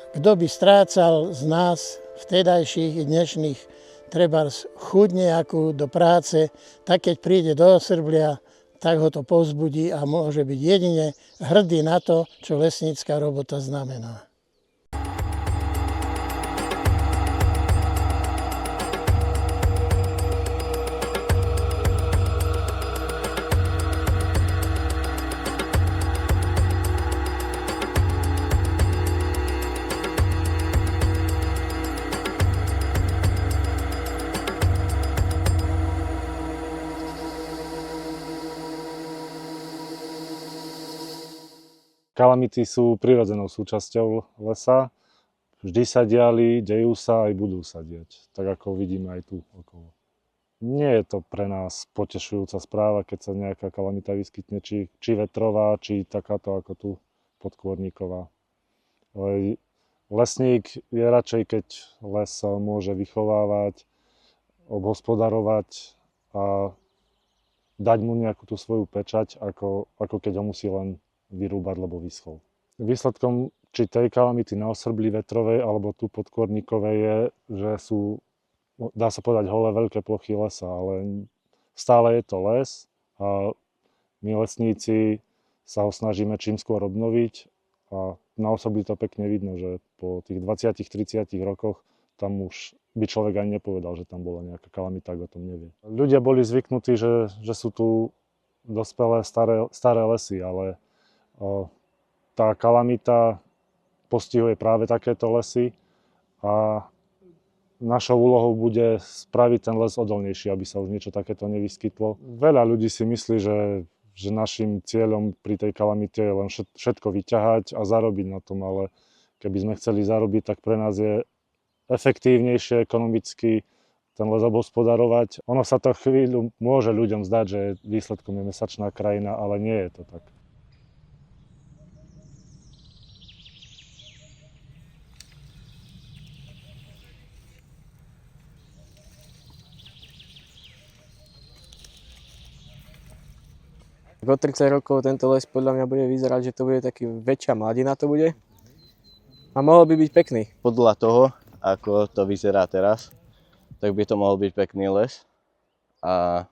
Kto by strácal z nás vtedajších dnešných trebárs chuť nejakú do práce, tak keď príde do Osrblia, tak ho to povzbudí a môže byť jedine hrdý na to, čo lesnícka robota znamená. Kalamity sú prirodzenou súčasťou lesa. Vždy sa diali, dejú sa aj budú sa diať, tak ako vidíme aj tu okolo. Nie je to pre nás potešujúca správa, keď sa nejaká kalamita vyskytne, či vetrová, či takáto ako tu podkôrníková. Lesník je radšej, keď les sa môže vychovávať, obhospodarovať a dať mu nejakú tú svoju pečať, ako keď ho musí len vyrúbať, lebo vyschol. Výsledkom či tej kalamity na Osrbli vetrovej alebo tu podkôrníkovej je, že sú, dá sa povedať, holé veľké plochy lesa, ale stále je to les a my lesníci sa ho snažíme čím skôr obnoviť a na Osrbli to pekne vidno, že po tých 20-30 rokoch tam už by človek ani nepovedal, že tam bola nejaká kalamita, ak o tom nevie. Ľudia boli zvyknutí, že sú tu dospelé staré lesy, ale tá kalamita postihuje práve takéto lesy a našou úlohou bude spraviť ten les odolnejší, aby sa už niečo takéto nevyskytlo. Veľa ľudí si myslí, že našim cieľom pri tej kalamite je len všetko vyťahať a zarobiť na tom, ale keby sme chceli zarobiť, tak pre nás je efektívnejšie ekonomicky ten les obhospodarovať. Ono sa to chvíľu môže ľuďom zdať, že výsledkom je mesačná krajina, ale nie je to tak. O 30 rokov tento les podľa mňa bude vyzerať, že to bude taký väčšia mladina to bude. A mohol by byť pekný. Podľa toho, ako to vyzerá teraz, tak by to mohol byť pekný les. A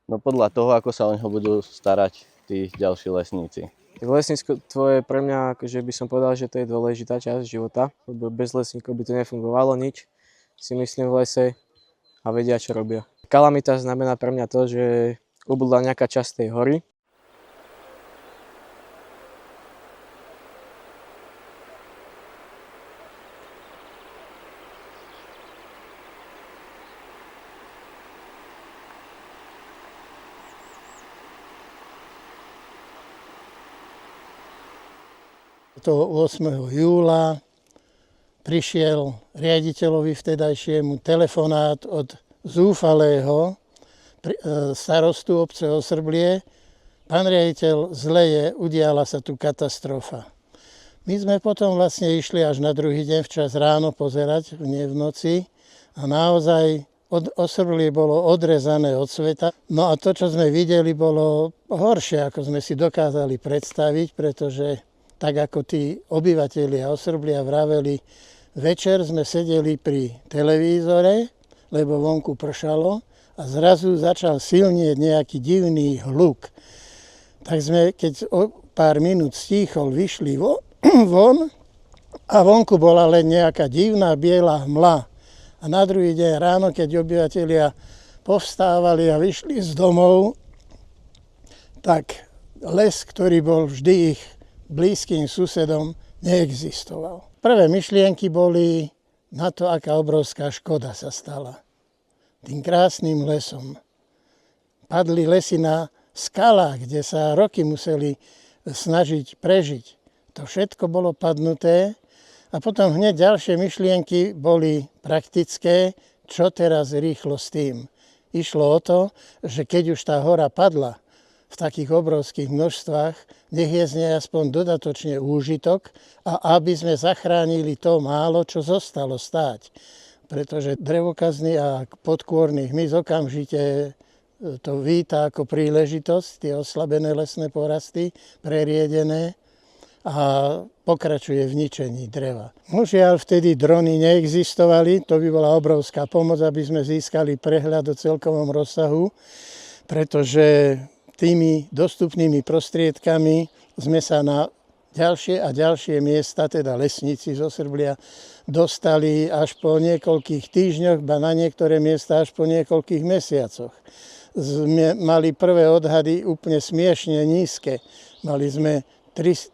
no podľa toho, ako sa o neho budú starať tí ďalší lesníci. Tak lesníctvo je pre mňa, akože by som povedal, že to je dôležitá časť života, lebo bez lesníkov by to nefungovalo nič, si myslím, v lese a vedia, čo robia. Kalamita znamená pre mňa to, že ubudla nejaká časť tej hory. Toho 8. júla prišiel riaditeľovi vtedajšiemu telefonát od zúfalého starostu obce Osrblie. Pán riaditeľ, zle je, udiala sa tu katastrofa. My sme potom vlastne išli až na druhý deň včas ráno pozerať, nie v noci, a naozaj Osrblie bolo odrezané od sveta. No a to, čo sme videli, bolo horšie, ako sme si dokázali predstaviť, pretože tak ako tí obyvatelia Osrblia vraveli, večer sme sedeli pri televízore, lebo vonku pršalo, a zrazu začal silnieť nejaký divný hluk. Tak sme, keď o pár minút stíchol, vyšli von a vonku bola len nejaká divná biela hmla. A na druhý deň ráno, keď obyvatelia povstávali a vyšli z domov, tak les, ktorý bol vždy ich blízkym susedom, neexistoval. Prvé myšlienky boli na to, aká obrovská škoda sa stala tým krásnym lesom. Padli lesy na skalách, kde sa roky museli snažiť prežiť. To všetko bolo padnuté a potom hneď ďalšie myšlienky boli praktické, čo teraz rýchlo s tým. Išlo o to, že keď už tá hora padla v takých obrovských množstvách, nech je z nej aspoň dodatočne úžitok a aby sme zachránili to málo, čo zostalo stáť. Pretože drevokazný a podkôrny hmyz okamžite to víta ako príležitosť, tie oslabené lesné porasty, preriedené. a pokračuje v ničení dreva. Žiaľ, vtedy drony neexistovali, to by bola obrovská pomoc, aby sme získali prehľad o celkovom rozsahu, pretože tými dostupnými prostriedkami sme sa na ďalšie a ďalšie miesta, teda lesníci zo Srblia, dostali až po niekoľkých týždňoch, ba na niektoré miesta až po niekoľkých mesiacoch. Mali prvé odhady úplne smiešne nízke. Mali sme 30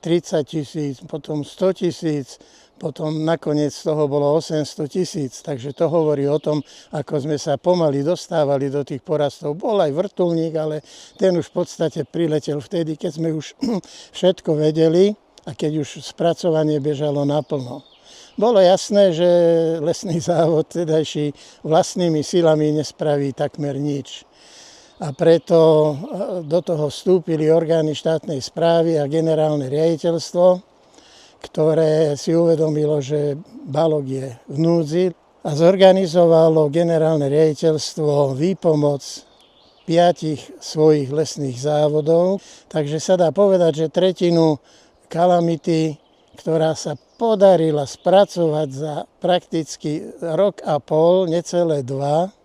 000, potom 100 000, potom nakoniec z toho bolo 800 000. Takže to hovorí o tom, ako sme sa pomaly dostávali do tých porastov. Bol aj vrtuľník, ale ten už v podstate priletel vtedy, keď sme už všetko vedeli a keď už spracovanie bežalo naplno. Bolo jasné, že lesný závod tedajší vlastnými silami nespraví takmer nič. A preto do toho vstúpili orgány štátnej správy a generálne riaditeľstvo, ktoré si uvedomilo, že Balog je v núdzi a zorganizovalo generálne riaditeľstvo výpomoc 5 svojich lesných závodov. Takže sa dá povedať, že tretinu kalamity, ktorá sa podarila spracovať za prakticky rok a pol, necelé 2,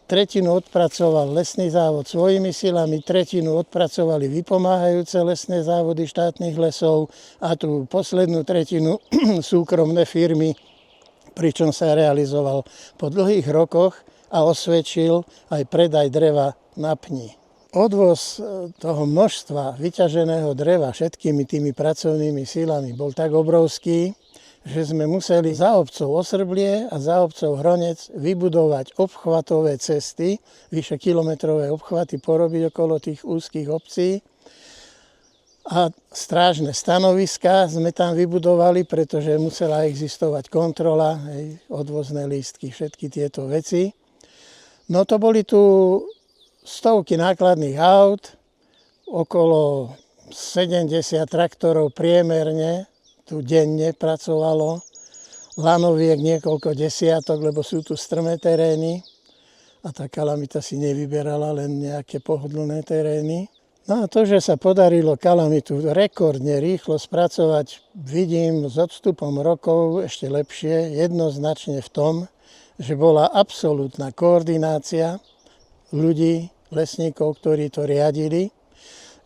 tretinu odpracoval lesný závod svojimi silami, tretinu odpracovali vypomáhajúce lesné závody štátnych lesov a tú poslednú tretinu súkromné firmy, pričom sa realizoval po dlhých rokoch a osvedčil aj predaj dreva na pni. Odvoz toho množstva vyťaženého dreva všetkými tými pracovnými silami bol tak obrovský, že sme museli za obcov Osrblie a za obcov Hronec vybudovať obchvatové cesty, vyše kilometrové obchvaty porobiť okolo tých úzkých obcí. A strážne stanoviská sme tam vybudovali, pretože musela existovať kontrola, odvozné lístky, všetky tieto veci. No to boli tu stovky nákladných aut, okolo 70 traktorov priemerne, tu denne pracovalo, lanoviek niekoľko desiatok, lebo sú tu strmé terény a tá kalamita si nevyberala len nejaké pohodlné terény. No a to, že sa podarilo kalamitu rekordne rýchlo spracovať, vidím s odstupom rokov ešte lepšie, jednoznačne v tom, že bola absolútna koordinácia ľudí, lesníkov, ktorí to riadili,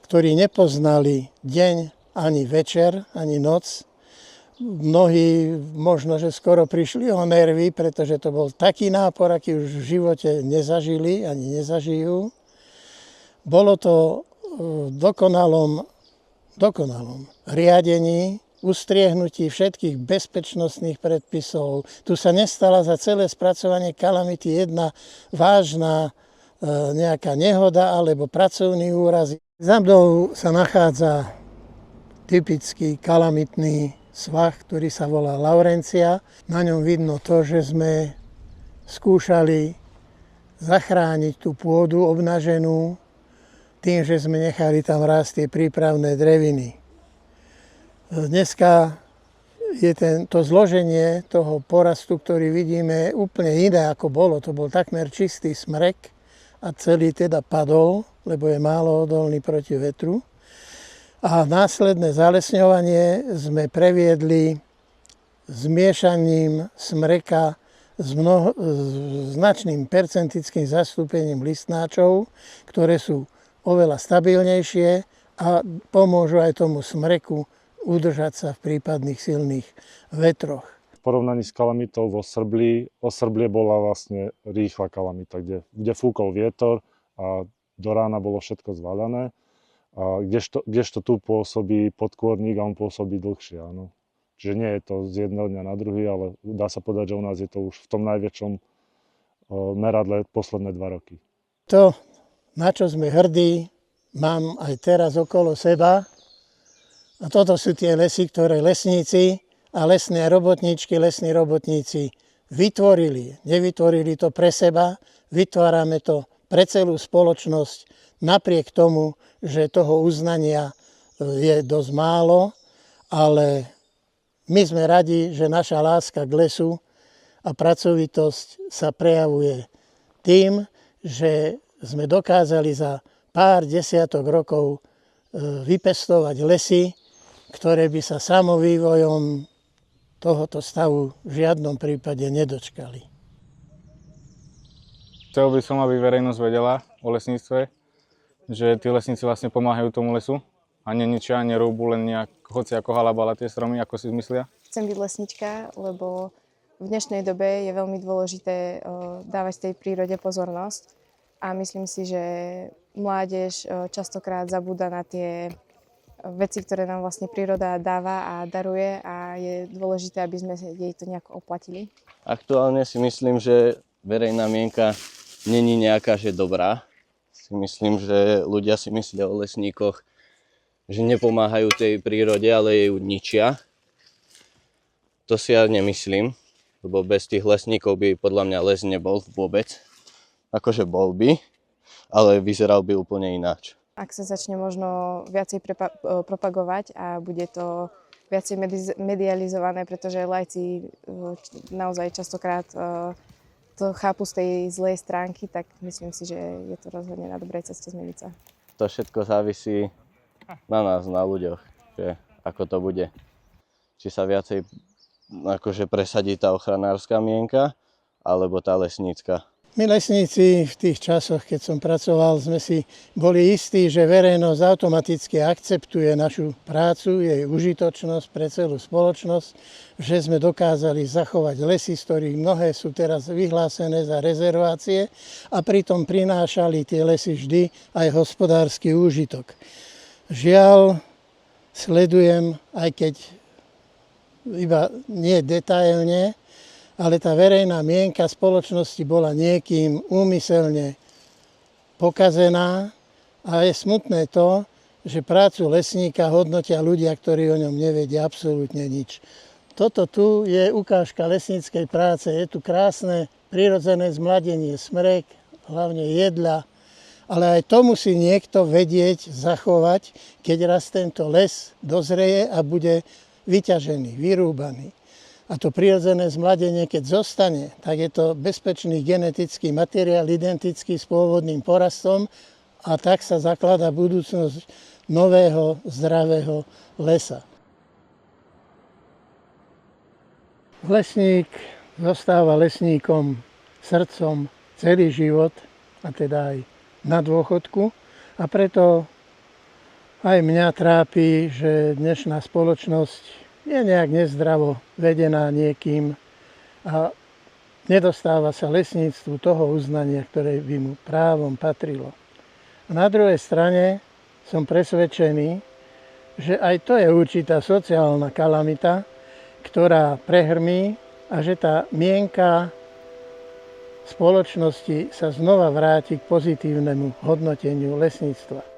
ktorí nepoznali deň ani večer, ani noc. Mnohí možno, že skoro prišli o nervy, pretože to bol taký nápor, aký už v živote nezažili, ani nezažijú. Bolo to v dokonalom riadení, ustriehnutí všetkých bezpečnostných predpisov. Tu sa nestala za celé spracovanie kalamity jedna vážna nejaká nehoda alebo pracovný úraz. Za mnou sa nachádza typický kalamitný svah, ktorý sa volá Laurencia. Na ňom vidno to, že sme skúšali zachrániť tú pôdu obnaženú tým, že sme nechali tam rásť tie prípravné dreviny. Dneska je to zloženie toho porastu, ktorý vidíme, úplne iné ako bolo. To bol takmer čistý smrek a celý teda padol, lebo je málo odolný proti vetru. A následné zalesňovanie sme previedli zmiešaním smreka s značným percentickým zastúpením listnáčov, ktoré sú oveľa stabilnejšie a pomôžu aj tomu smreku udržať sa v prípadných silných vetroch. V porovnaní s kalamitou vo Osrblie bola vlastne rýchla kalamita, kde fúkol vietor a do rána bolo všetko zvaľané. A kdežto tu pôsobí podkôrnik a on pôsobí dlhšie. Áno. Čiže nie je to z jedného dňa na druhý, ale dá sa povedať, že u nás je to už v tom najväčšom meradle posledné 2 roky. To, na čo sme hrdí, mám aj teraz okolo seba. A toto sú tie lesy, ktoré lesníci a lesné robotníčky, lesní robotníci vytvorili. Nevytvorili to pre seba, vytvárame to pre celú spoločnosť, napriek tomu, že toho uznania je dosť málo, ale my sme radi, že naša láska k lesu a pracovitosť sa prejavuje tým, že sme dokázali za pár desiatok rokov vypestovať lesy, ktoré by sa samovývojom tohoto stavu v žiadnom prípade nedočkali. Chcel by som, aby verejnosť vedela o lesníctve, že tí lesníci vlastne pomáhajú tomu lesu a neničia, nerúbu len nejak hociako halabala tie stromy, ako si myslia. Chcem byť lesnička, lebo v dnešnej dobe je veľmi dôležité dávať tej prírode pozornosť a myslím si, že mládež častokrát zabúda na tie veci, ktoré nám vlastne príroda dáva a daruje a je dôležité, aby sme jej to nejako oplatili. Aktuálne si myslím, že verejná mienka není nejaká, že dobrá. Si myslím, že ľudia si myslia o lesníkoch, že nepomáhajú tej prírode, ale ju ničia. To si ja nemyslím, lebo bez tých lesníkov by podľa mňa les nebol vôbec. Akože bol by, ale vyzeral by úplne ináč. Ak sa začne možno viacej propagovať a bude to viacej medializované, pretože laici naozaj častokrát to chápu z tej zlej stránky, tak myslím si, že je to rozhodne na dobrej ceste zmeniť sa. To všetko závisí na nás, na ľuďoch, že ako to bude. Či sa viacej akože presadí tá ochranárska mienka, alebo tá lesnícka. My lesníci v tých časoch, keď som pracoval, sme si boli istí, že verejnosť automaticky akceptuje našu prácu, jej užitočnosť pre celú spoločnosť, že sme dokázali zachovať lesy, z ktorých mnohé sú teraz vyhlásené za rezervácie a pritom prinášali tie lesy vždy aj hospodársky úžitok. Žiaľ, sledujem, aj keď iba nie detailne, ale tá verejná mienka spoločnosti bola niekým úmyselne pokazená a je smutné to, že prácu lesníka hodnotia ľudia, ktorí o ňom nevedia absolútne nič. Toto tu je ukážka lesníckej práce, je tu krásne prirodzené zmladenie smrek, hlavne jedľa, ale aj to musí niekto vedieť, zachovať, keď raz tento les dozreje a bude vyťažený, vyrúbaný. A to prirodzené zmladenie, keď zostane, tak je to bezpečný genetický materiál, identický s pôvodným porastom a tak sa zakladá budúcnosť nového, zdravého lesa. Lesník zostáva lesníkom srdcom celý život, a teda aj na dôchodku. A preto aj mňa trápi, že dnešná spoločnosť je nejak nezdravo vedená niekým a nedostáva sa lesníctvu toho uznania, ktoré by mu právom patrilo. A na druhej strane som presvedčený, že aj to je určitá sociálna kalamita, ktorá prehrmí a že tá mienka spoločnosti sa znova vráti k pozitívnemu hodnoteniu lesníctva.